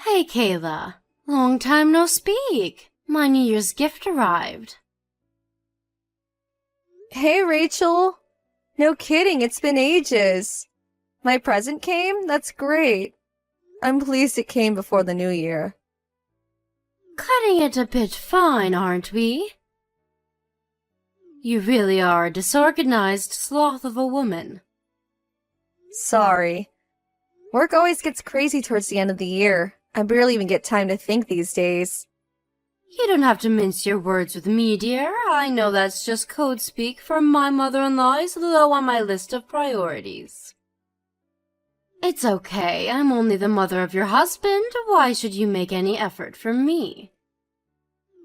Hey, Kayla. Long time no speak. My New Year's gift arrived. Hey, Rachel. No kidding, it's been ages. My present came? That's great. I'm pleased it came before the new year. Cutting it a bit fine, aren't we? You really are a disorganized sloth of a woman. Sorry. Work always gets crazy towards the end of the year. I barely even get time to think these days. You don't have to mince your words with me, dear. I know that's just code speak for my mother-in-law is low on my list of priorities. It's okay. I'm only the mother of your husband. Why should you make any effort for me?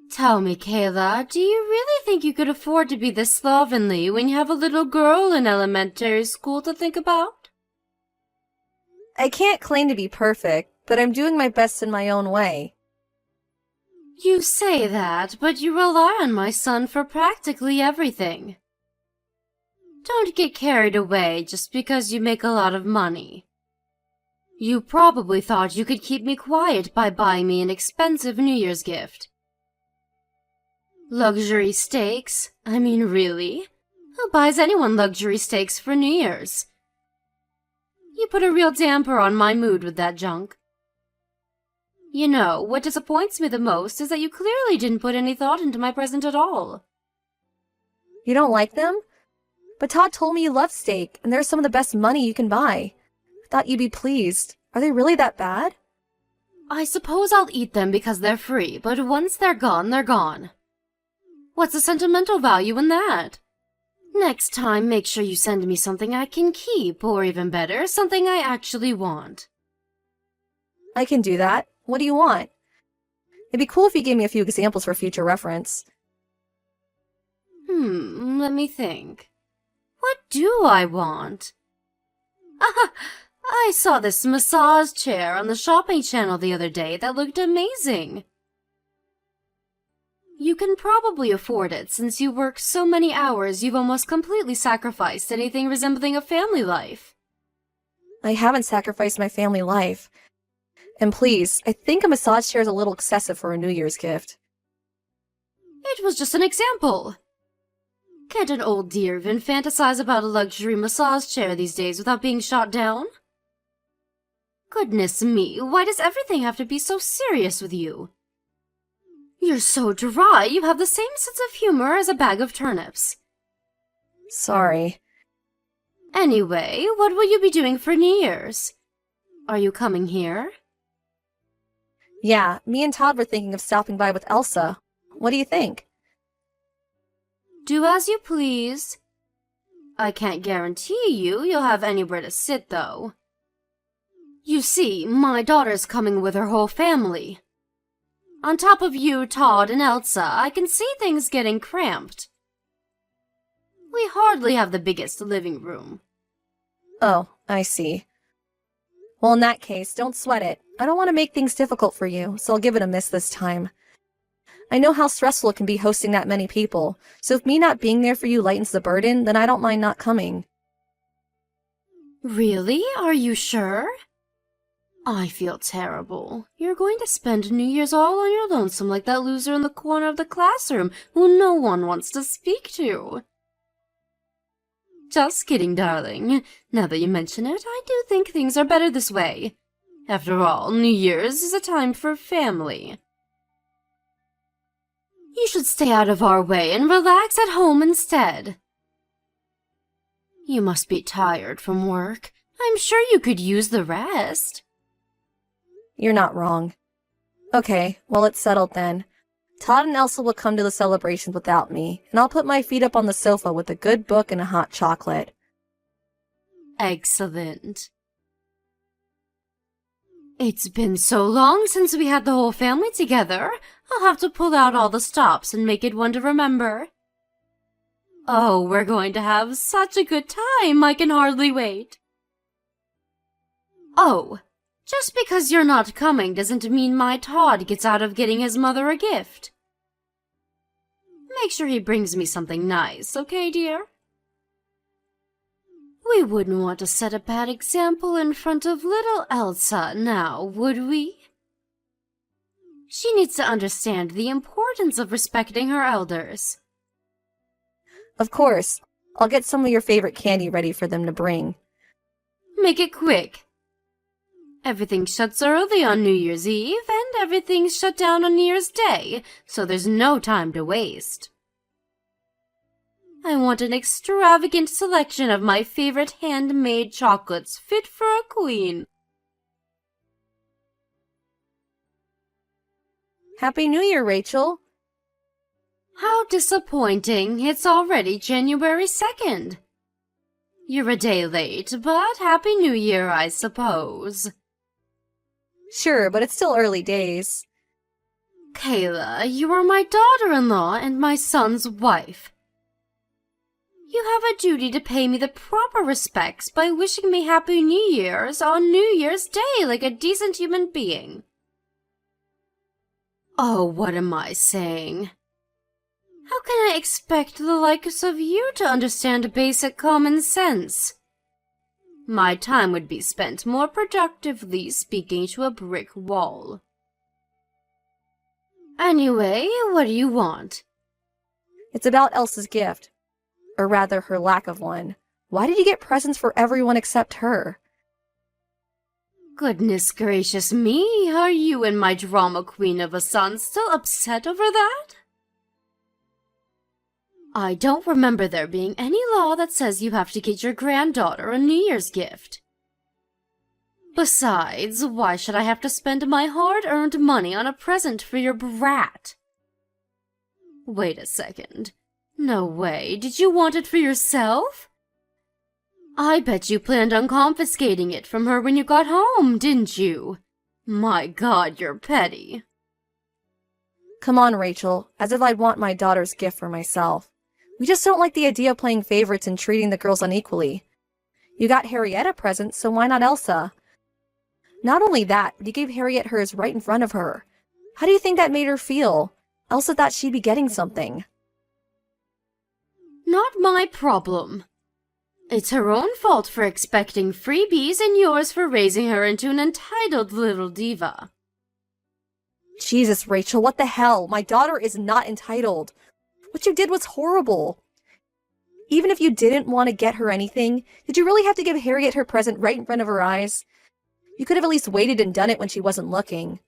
Tell me, Kayla, do you really think you could afford to be this slovenly when you have a little girl in elementary school to think about? I can't claim to be perfect, but I'm doing my best in my own way. You say that, but you rely on my son for practically everything. Don't get carried away just because you make a lot of money. You probably thought you could keep me quiet by buying me an expensive New Year's gift. Luxury steaks? I mean, really? Who buys anyone luxury steaks for New Year's? You put a real damper on my mood with that junk. You know, what disappoints me the most is that you clearly didn't put any thought into my present at all. You don't like them? But Todd told me you love steak, and they're some of the best money you can buy. I thought you'd be pleased. Are they really that bad? I suppose I'll eat them because they're free, but once they're gone, they're gone. What's the sentimental value in that? Next time, make sure you send me something I can keep, or even better, something I actually want. I can do that. What do you want? It'd be cool if you gave me a few examples for future reference. Let me think. What do I want? Ah, I saw this massage chair on the shopping channel the other day that looked amazing. You can probably afford it since you work so many hours you've almost completely sacrificed anything resembling a family life. I haven't sacrificed my family life. And please, I think a massage chair is a little excessive for a New Year's gift. It was just an example. Can't an old dear even fantasize about a luxury massage chair these days without being shot down? Goodness me, why does everything have to be so serious with you? You're so dry, you have the same sense of humor as a bag of turnips. Sorry. Anyway, what will you be doing for New Year's? Are you coming here? Yeah, me and Todd were thinking of stopping by with Elsa. What do you think? Do as you please. I can't guarantee you'll have anywhere to sit, though. You see, my daughter's coming with her whole family. On top of you, Todd, and Elsa, I can see things getting cramped. We hardly have the biggest living room. Oh, I see. Well, in that case, don't sweat it. I don't want to make things difficult for you, so I'll give it a miss this time. I know how stressful it can be hosting that many people, so if me not being there for you lightens the burden, then I don't mind not coming. Really? Are you sure? I feel terrible. You're going to spend New Year's all on your lonesome like that loser in the corner of the classroom who no one wants to speak to. Just kidding, darling. Now that you mention it, I do think things are better this way. After all, New Year's is a time for family. You should stay out of our way and relax at home instead. You must be tired from work. I'm sure you could use the rest. You're not wrong. Okay, well, it's settled then. Todd and Elsa will come to the celebrations without me, and I'll put my feet up on the sofa with a good book and a hot chocolate. Excellent. It's been so long since we had the whole family together. I'll have to pull out all the stops and make it one to remember. Oh, we're going to have such a good time, I can hardly wait. Oh, just because you're not coming doesn't mean my Todd gets out of getting his mother a gift. Make sure he brings me something nice, okay, dear? We wouldn't want to set a bad example in front of little Elsa now, would we? She needs to understand the importance of respecting her elders. Of course. I'll get some of your favorite candy ready for them to bring. Make it quick. Everything shuts early on New Year's Eve, and everything's shut down on New Year's Day, so there's no time to waste. I want an extravagant selection of my favorite handmade chocolates fit for a queen. Happy New Year, Rachel. How disappointing. It's already January 2nd. You're a day late, but Happy New Year, I suppose. Sure, but it's still early days. Kayla, you are my daughter-in-law and my son's wife. You have a duty to pay me the proper respects by wishing me Happy New Year's on New Year's Day like a decent human being. Oh, what am I saying? How can I expect the likes of you to understand basic common sense? My time would be spent more productively speaking to a brick wall. Anyway, what do you want? It's about Elsa's gift. Or rather, her lack of one. Why did you get presents for everyone except her? Goodness gracious me, are you and my drama queen of a son still upset over that? I don't remember there being any law that says you have to get your granddaughter a New Year's gift. Besides, why should I have to spend my hard-earned money on a present for your brat? Wait a second. No way, did you want it for yourself? I bet you planned on confiscating it from her when you got home, didn't you? My God, you're petty. Come on, Rachel, as if I'd want my daughter's gift for myself. We just don't like the idea of playing favorites and treating the girls unequally. You got Harriet a present, so why not Elsa? Not only that, but you gave Harriet hers right in front of her. How do you think that made her feel? Elsa thought she'd be getting something. Not my problem. It's her own fault for expecting freebies and yours for raising her into an entitled little diva. Jesus, Rachel, what the hell? My daughter is not entitled. What you did was horrible. Even if you didn't want to get her anything, did you really have to give Harriet her present right in front of her eyes? You could have at least waited and done it when she wasn't looking.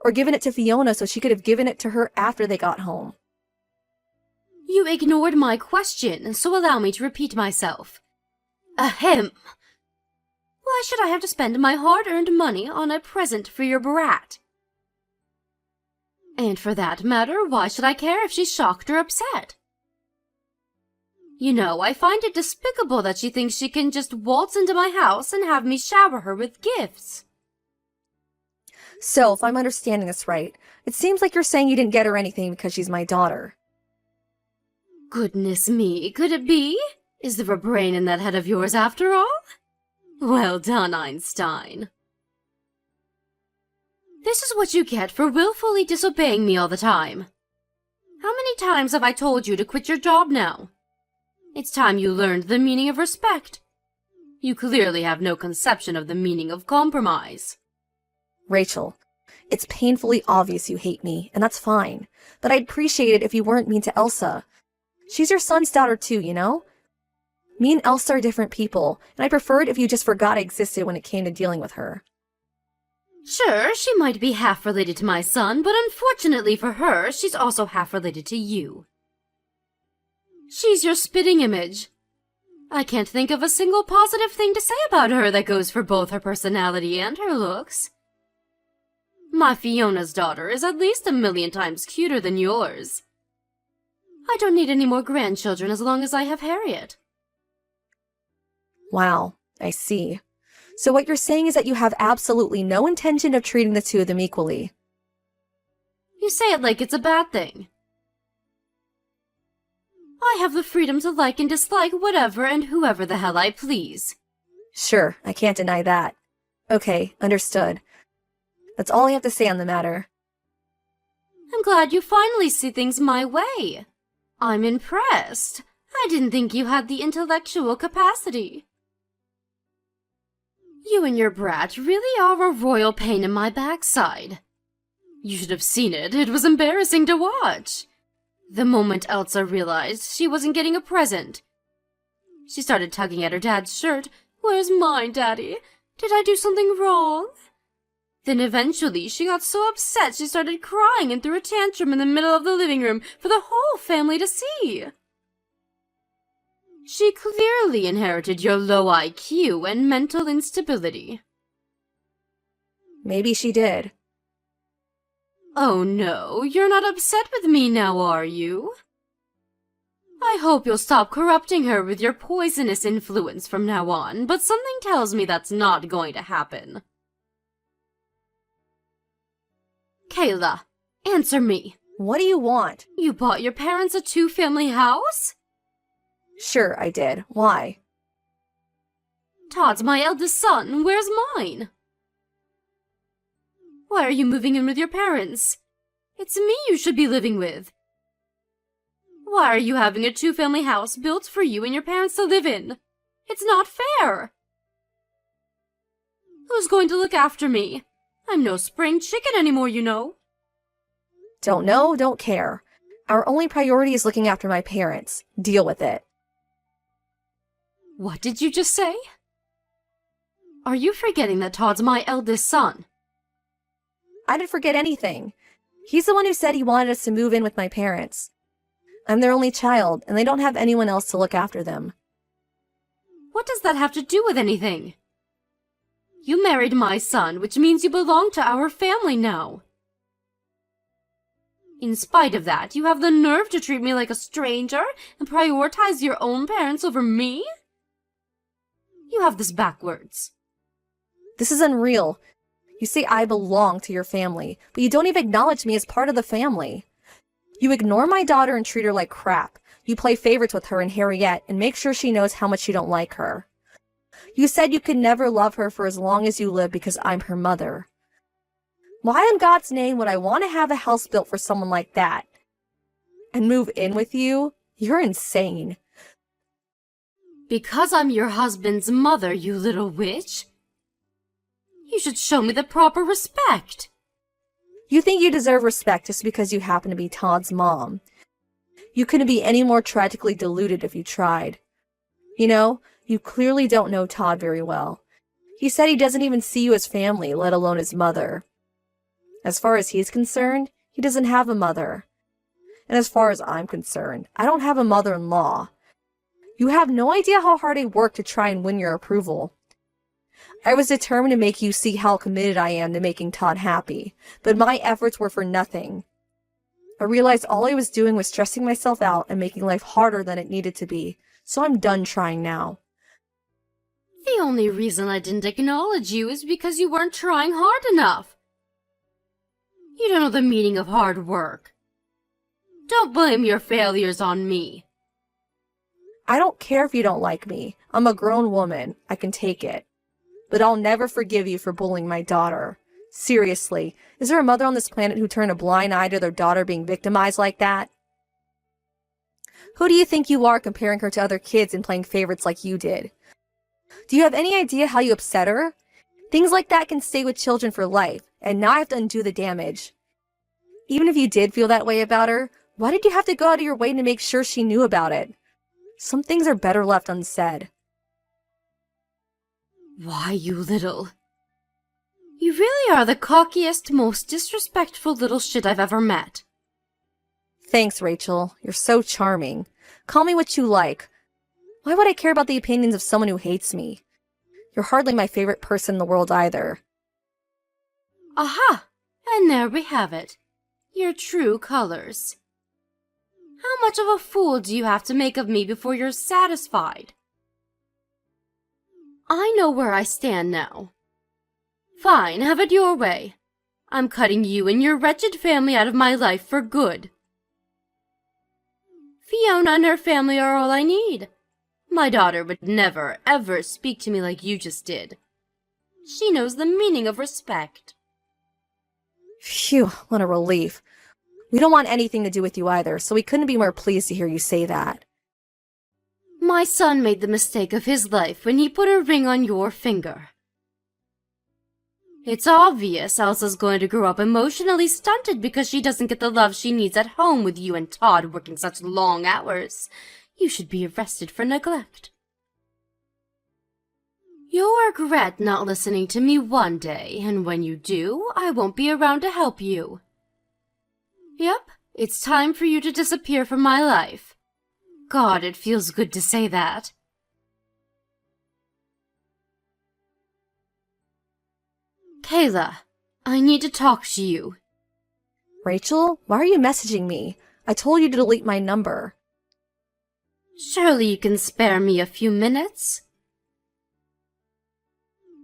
Or given it to Fiona so she could have given it to her after they got home. You ignored my question, so allow me to repeat myself. Ahem. Why should I have to spend my hard-earned money on a present for your brat? And for that matter, why should I care if she's shocked or upset? You know, I find it despicable that she thinks she can just waltz into my house and have me shower her with gifts. So, if I'm understanding this right, it seems like you're saying you didn't get her anything because she's my daughter. Goodness me, could it be? Is there a brain in that head of yours after all? Well done, Einstein. This is what you get for willfully disobeying me all the time. How many times have I told you to quit your job now? It's time you learned the meaning of respect. You clearly have no conception of the meaning of compromise. Rachel, it's painfully obvious you hate me, and that's fine. But I'd appreciate it if you weren't mean to Elsa. She's your son's daughter too, you know? Me and Elsa are different people, and I prefer it if you just forgot I existed when it came to dealing with her. Sure, she might be half related to my son, but unfortunately for her, she's also half related to you. She's your spitting image. I can't think of a single positive thing to say about her that goes for both her personality and her looks. My Fiona's daughter is at least 1,000,000 times cuter than yours. I don't need any more grandchildren as long as I have Harriet. Wow, I see. So what you're saying is that you have absolutely no intention of treating the two of them equally. You say it like it's a bad thing. I have the freedom to like and dislike whatever and whoever the hell I please. Sure, I can't deny that. Okay, understood. That's all I have to say on the matter. I'm glad you finally see things my way. I'm impressed. I didn't think you had the intellectual capacity. You and your brat really are a royal pain in my backside. You should have seen it. It was embarrassing to watch. The moment Elsa realized she wasn't getting a present, she started tugging at her dad's shirt. "Where's mine, Daddy? Did I do something wrong?" Then eventually she got so upset she started crying and threw a tantrum in the middle of the living room for the whole family to see. She clearly inherited your low IQ and mental instability. Maybe she did. Oh no, you're not upset with me now, are you? I hope you'll stop corrupting her with your poisonous influence from now on, but something tells me that's not going to happen. Kayla, answer me. What do you want? You bought your parents a 2-family house? Sure, I did. Why? Todd's my eldest son. Where's mine? Why are you moving in with your parents? It's me you should be living with. Why are you having a 2-family house built for you and your parents to live in? It's not fair. Who's going to look after me? I'm no spring chicken anymore, you know. Don't know, don't care. Our only priority is looking after my parents. Deal with it. What did you just say? Are you forgetting that Todd's my eldest son? I didn't forget anything. He's the one who said he wanted us to move in with my parents. I'm their only child, and they don't have anyone else to look after them. What does that have to do with anything? You married my son, which means you belong to our family now. In spite of that, you have the nerve to treat me like a stranger and prioritize your own parents over me? You have this backwards. This is unreal. You say I belong to your family, but you don't even acknowledge me as part of the family. You ignore my daughter and treat her like crap. You play favorites with her and Harriet and make sure she knows how much you don't like her. You said you could never love her for as long as you live because I'm her mother. Why in God's name would I want to have a house built for someone like that? And move in with you? You're insane. Because I'm your husband's mother, you little witch. You should show me the proper respect. You think you deserve respect just because you happen to be Todd's mom. You couldn't be any more tragically deluded if you tried. You know, you clearly don't know Todd very well. He said he doesn't even see you as family, let alone his mother. As far as he's concerned, he doesn't have a mother. And as far as I'm concerned, I don't have a mother-in-law. You have no idea how hard I worked to try and win your approval. I was determined to make you see how committed I am to making Todd happy, but my efforts were for nothing. I realized all I was doing was stressing myself out and making life harder than it needed to be, so I'm done trying now. The only reason I didn't acknowledge you is because you weren't trying hard enough. You don't know the meaning of hard work. Don't blame your failures on me. I don't care if you don't like me. I'm a grown woman. I can take it. But I'll never forgive you for bullying my daughter. Seriously, is there a mother on this planet who turned a blind eye to their daughter being victimized like that? Who do you think you are comparing her to other kids and playing favorites like you did? Do you have any idea how you upset her? Things like that can stay with children for life, and now I have to undo the damage. Even if you did feel that way about her, why did you have to go out of your way to make sure she knew about it? Some things are better left unsaid. Why, you little... You really are the cockiest, most disrespectful little shit I've ever met. Thanks, Rachel. You're so charming. Call me what you like. Why would I care about the opinions of someone who hates me? You're hardly my favorite person in the world either. Aha! And there we have it. Your true colors. How much of a fool do you have to make of me before you're satisfied? I know where I stand now. Fine, have it your way. I'm cutting you and your wretched family out of my life for good. Fiona and her family are all I need. My daughter would never, ever speak to me like you just did. She knows the meaning of respect. Phew, what a relief. We don't want anything to do with you either, so we couldn't be more pleased to hear you say that. My son made the mistake of his life when he put a ring on your finger. It's obvious Elsa's going to grow up emotionally stunted because she doesn't get the love she needs at home with you and Todd working such long hours. You should be arrested for neglect. You'll regret not listening to me one day, and when you do, I won't be around to help you. Yep, it's time for you to disappear from my life. God, it feels good to say that. Kayla, I need to talk to you. Rachel, why are you messaging me? I told you to delete my number. Surely you can spare me a few minutes?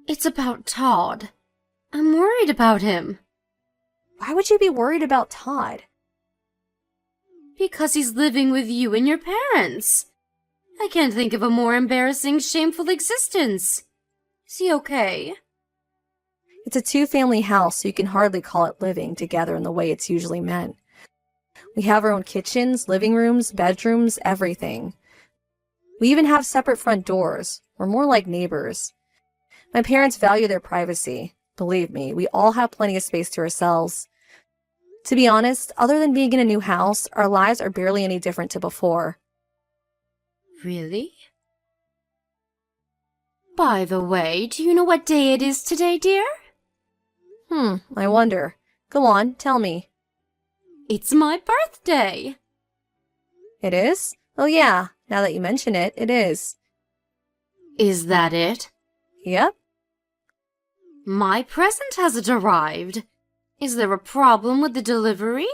It's about Todd. I'm worried about him. Why would you be worried about Todd? Because he's living with you and your parents. I can't think of a more embarrassing, shameful existence. Is he okay? It's a two-family house, so you can hardly call it living together in the way it's usually meant. We have our own kitchens, living rooms, bedrooms, everything. We even have separate front doors. We're more like neighbors. My parents value their privacy. Believe me, we all have plenty of space to ourselves. To be honest, other than being in a new house, our lives are barely any different to before. Really? By the way, do you know what day it is today, dear? I wonder. Go on, tell me. It's my birthday. It is? Oh yeah, now that you mention it, it is. Is that it? Yep. My present hasn't arrived. Is there a problem with the delivery?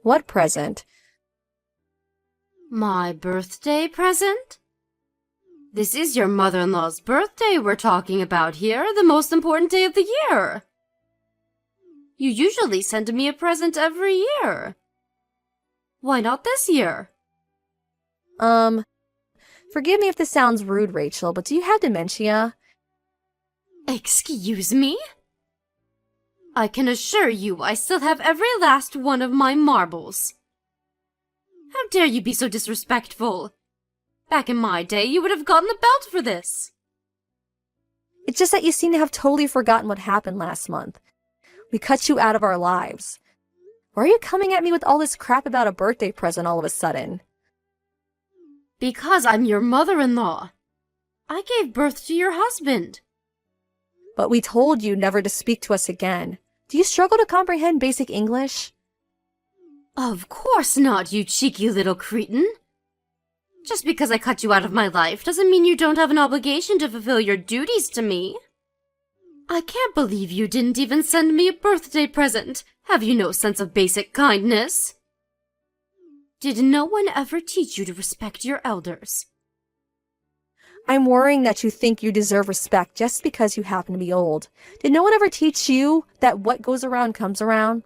What present? My birthday present? This is your mother-in-law's birthday we're talking about here, the most important day of the year. You usually send me a present every year. Why not this year? Forgive me if this sounds rude, Rachel, but do you have dementia? Excuse me? I can assure you I still have every last one of my marbles. How dare you be so disrespectful? Back in my day, you would have gotten the belt for this. It's just that you seem to have totally forgotten what happened last month. We cut you out of our lives. Why are you coming at me with all this crap about a birthday present all of a sudden? Because I'm your mother-in-law. I gave birth to your husband. But we told you never to speak to us again. Do you struggle to comprehend basic English? Of course not, you cheeky little cretin. Just because I cut you out of my life doesn't mean you don't have an obligation to fulfill your duties to me. I can't believe you didn't even send me a birthday present. Have you no sense of basic kindness? Did no one ever teach you to respect your elders? I'm worrying that you think you deserve respect just because you happen to be old. Did no one ever teach you that what goes around comes around?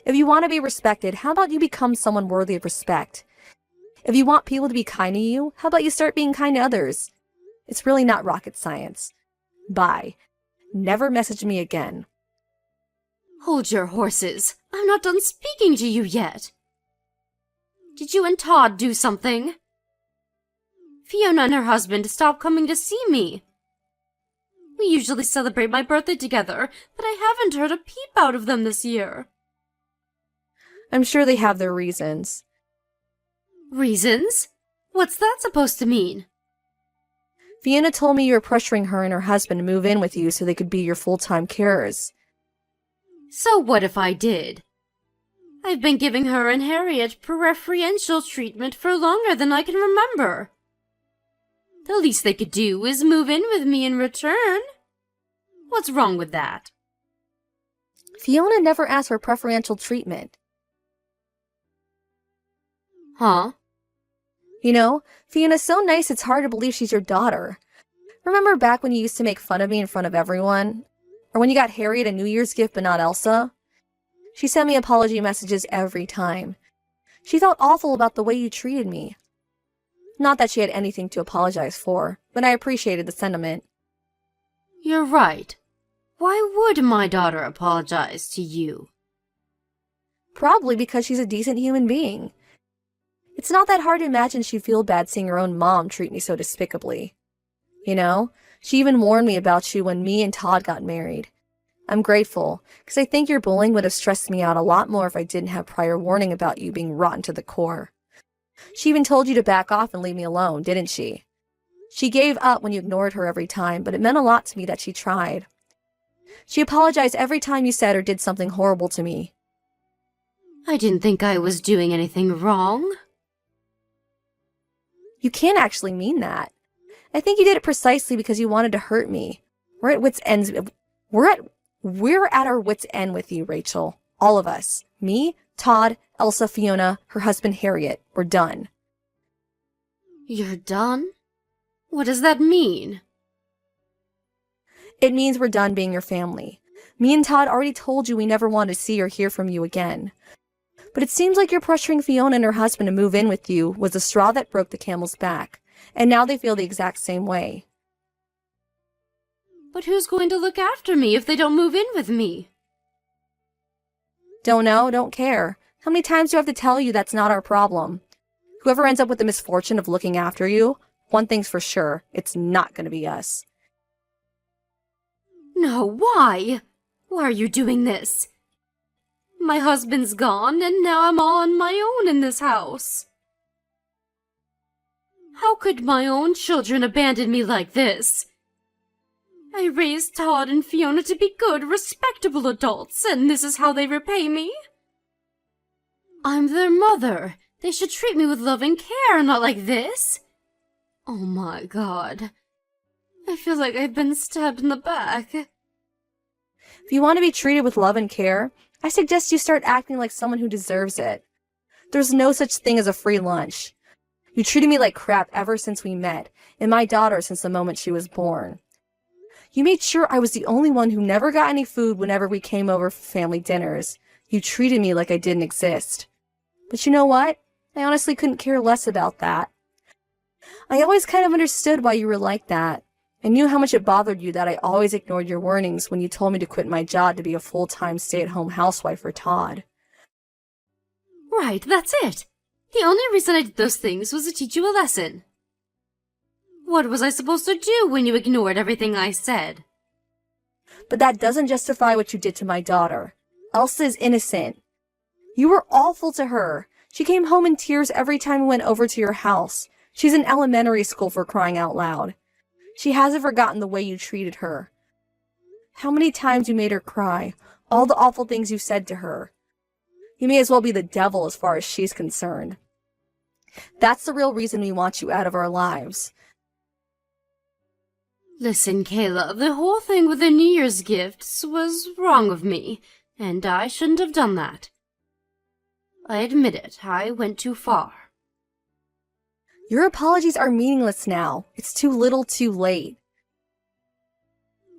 If you want to be respected, how about you become someone worthy of respect? If you want people to be kind to you, how about you start being kind to others? It's really not rocket science. Bye. Never message me again. Hold your horses. I'm not done speaking to you yet. Did you and Todd do something? Fiona and her husband stopped coming to see me. We usually celebrate my birthday together, but I haven't heard a peep out of them this year. I'm sure they have their reasons. Reasons? What's that supposed to mean? Fiona told me you were pressuring her and her husband to move in with you so they could be your full-time carers. So what if I did? I've been giving her and Harriet preferential treatment for longer than I can remember. The least they could do is move in with me in return. What's wrong with that? Fiona never asked for preferential treatment. Huh? You know, Fiona's so nice it's hard to believe she's your daughter. Remember back when you used to make fun of me in front of everyone? Or when you got Harriet a New Year's gift but not Elsa? She sent me apology messages every time. She felt awful about the way you treated me. Not that she had anything to apologize for, but I appreciated the sentiment. You're right. Why would my daughter apologize to you? Probably because she's a decent human being. It's not that hard to imagine she'd feel bad seeing her own mom treat me so despicably. You know, She even warned me about you when me and Todd got married. I'm grateful, because I think your bullying would have stressed me out a lot more if I didn't have prior warning about you being rotten to the core. She even told you to back off and leave me alone, didn't she? She gave up when you ignored her every time, but it meant a lot to me that she tried. She apologized every time you said or did something horrible to me. I didn't think I was doing anything wrong. You can't actually mean that. I think you did it precisely because you wanted to hurt me. We're at wit's ends. We're at our wit's end with you, Rachel. All of us. Me, Todd, Elsa, Fiona, her husband Harriet. We're done. You're done? What does that mean? It means we're done being your family. Me and Todd already told you we never wanted to see or hear from you again. But it seems like you're pressuring Fiona and her husband to move in with you was the straw that broke the camel's back. And now they feel the exact same way. But who's going to look after me if they don't move in with me? Don't know, don't care. How many times do I have to tell you that's not our problem? Whoever ends up with the misfortune of looking after you, one thing's for sure, it's not going to be us. No, why? Why are you doing this? My husband's gone, and now I'm all on my own in this house. How could my own children abandon me like this? I raised Todd and Fiona to be good, respectable adults, and this is how they repay me? I'm their mother. They should treat me with love and care, not like this. Oh my God. I feel like I've been stabbed in the back. If you want to be treated with love and care, I suggest you start acting like someone who deserves it. There's no such thing as a free lunch. You treated me like crap ever since we met, and my daughter since the moment she was born. You made sure I was the only one who never got any food whenever we came over for family dinners. You treated me like I didn't exist. But you know what? I honestly couldn't care less about that. I always kind of understood why you were like that. I knew how much it bothered you that I always ignored your warnings when you told me to quit my job to be a full-time stay-at-home housewife for Todd. Right, that's it. The only reason I did those things was to teach you a lesson. What was I supposed to do when you ignored everything I said? But that doesn't justify what you did to my daughter. Elsa is innocent. You were awful to her. She came home in tears every time we went over to your house. She's in elementary school, for crying out loud. She hasn't forgotten the way you treated her. How many times you made her cry, all the awful things you said to her. You may as well be the devil as far as she's concerned. That's the real reason we want you out of our lives. Listen, Kayla, the whole thing with the New Year's gifts was wrong of me, and I shouldn't have done that. I admit it, I went too far. Your apologies are meaningless now. It's too little too late.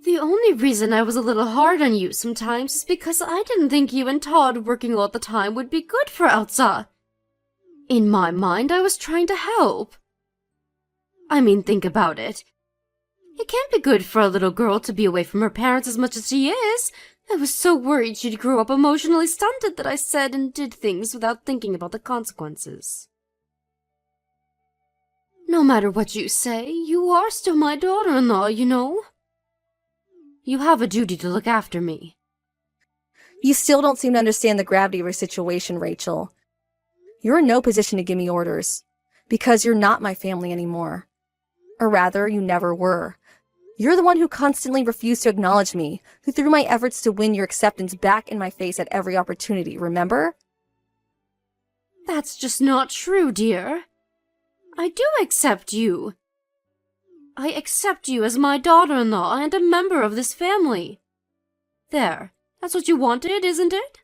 The only reason I was a little hard on you sometimes is because I didn't think you and Todd working all the time would be good for Elsa. In my mind, I was trying to help. I mean, think about it. It can't be good for a little girl to be away from her parents as much as she is. I was so worried she'd grow up emotionally stunted that I said and did things without thinking about the consequences. No matter what you say, you are still my daughter-in-law, you know. You have a duty to look after me. You still don't seem to understand the gravity of your situation, Rachel. You're in no position to give me orders, because you're not my family anymore. Or rather, you never were. You're the one who constantly refused to acknowledge me, who threw my efforts to win your acceptance back in my face at every opportunity, remember? That's just not true, dear. I do accept you. I accept you as my daughter-in-law and a member of this family. There, that's what you wanted, isn't it?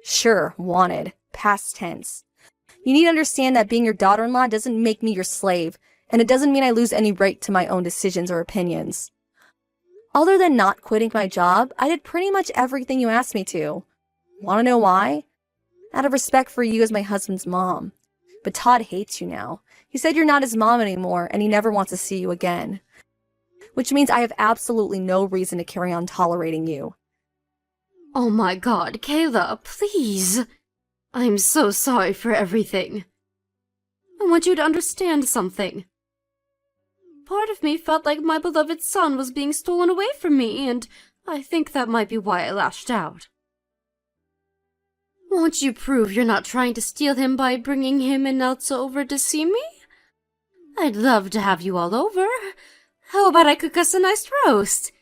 Sure, wanted. Past tense. You need to understand that being your daughter-in-law doesn't make me your slave, and it doesn't mean I lose any right to my own decisions or opinions. Other than not quitting my job, I did pretty much everything you asked me to. Want to know why? Out of respect for you as my husband's mom. But Todd hates you now. He said you're not his mom anymore, and he never wants to see you again. Which means I have absolutely no reason to carry on tolerating you. Oh my God, Kayla, please. I'm so sorry for everything. I want you to understand something. Part of me felt like my beloved son was being stolen away from me, and I think that might be why I lashed out. Won't you prove you're not trying to steal him by bringing him and Elsa over to see me? I'd love to have you all over. How about I cook us a nice roast?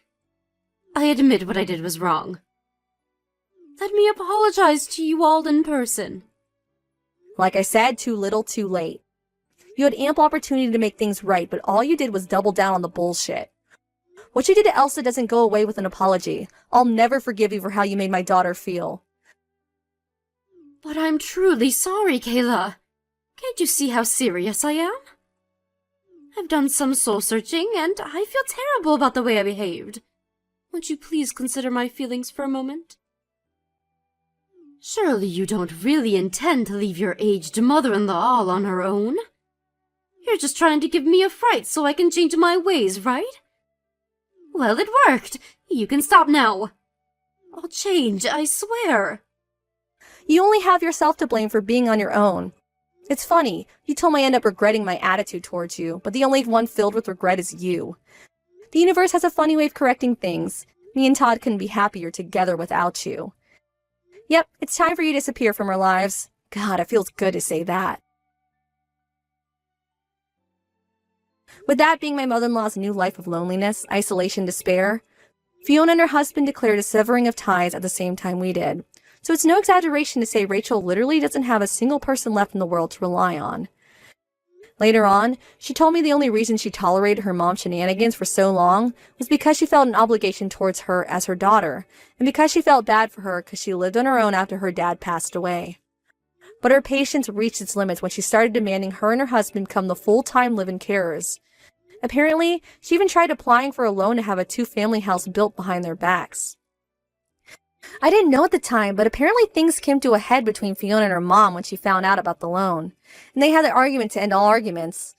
I admit what I did was wrong. Let me apologize to you all in person. Like I said, too little, too late. You had ample opportunity to make things right, but all you did was double down on the bullshit. What you did to Elsa doesn't go away with an apology. I'll never forgive you for how you made my daughter feel. But I'm truly sorry, Kayla. Can't you see how serious I am? I've done some soul-searching, and I feel terrible about the way I behaved. Won't you please consider my feelings for a moment? Surely you don't really intend to leave your aged mother-in-law all on her own? You're just trying to give me a fright so I can change my ways, right? Well, it worked. You can stop now. I'll change, I swear. You only have yourself to blame for being on your own. It's funny, you told me I end up regretting my attitude towards you, but the only one filled with regret is you. The universe has a funny way of correcting things. Me and Todd couldn't be happier together without you. Yep, it's time for you to disappear from our lives. God, it feels good to say that. With that being my mother-in-law's new life of loneliness, isolation, despair, Fiona and her husband declared a severing of ties at the same time we did. So it's no exaggeration to say Rachel literally doesn't have a single person left in the world to rely on. Later on, she told me the only reason she tolerated her mom's shenanigans for so long was because she felt an obligation towards her as her daughter, and because she felt bad for her because she lived on her own after her dad passed away. But her patience reached its limits when she started demanding her and her husband become the full-time live-in carers. Apparently, she even tried applying for a loan to have a two-family house built behind their backs. I didn't know at the time, but apparently things came to a head between Fiona and her mom when she found out about the loan, and they had an argument to end all arguments.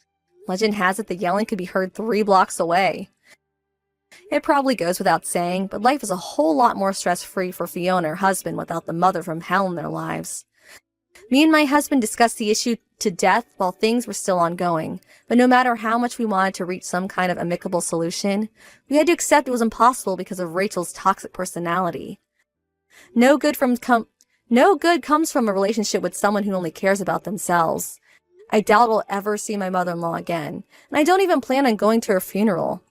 Legend has it the yelling could be heard 3 blocks away. It probably goes without saying, but life is a whole lot more stress-free for Fiona and her husband without the mother from hell in their lives. Me and my husband discussed the issue to death while things were still ongoing, but no matter how much we wanted to reach some kind of amicable solution, we had to accept it was impossible because of Rachel's toxic personality. No good comes from a relationship with someone who only cares about themselves. I doubt I'll ever see my mother-in-law again, and I don't even plan on going to her funeral.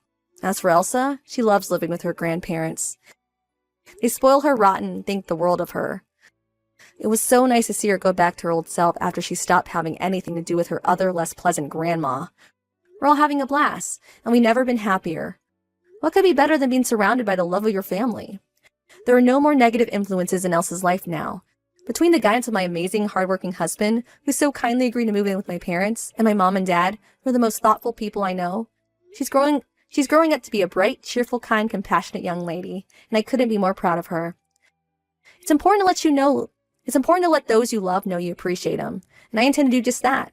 As for Elsa, she loves living with her grandparents. They spoil her rotten and think the world of her. It was so nice to see her go back to her old self after she stopped having anything to do with her other, less pleasant grandma. We're all having a blast, and we've never been happier. What could be better than being surrounded by the love of your family? There are no more negative influences in Elsa's life now. Between the guidance of my amazing, hardworking husband, who so kindly agreed to move in with my parents, and my mom and dad, who are the most thoughtful people I know, she's growing up to be a bright, cheerful, kind, compassionate young lady, and I couldn't be more proud of her. It's important to let those you love know you appreciate them, and I intend to do just that.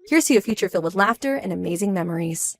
Here's to a future filled with laughter and amazing memories.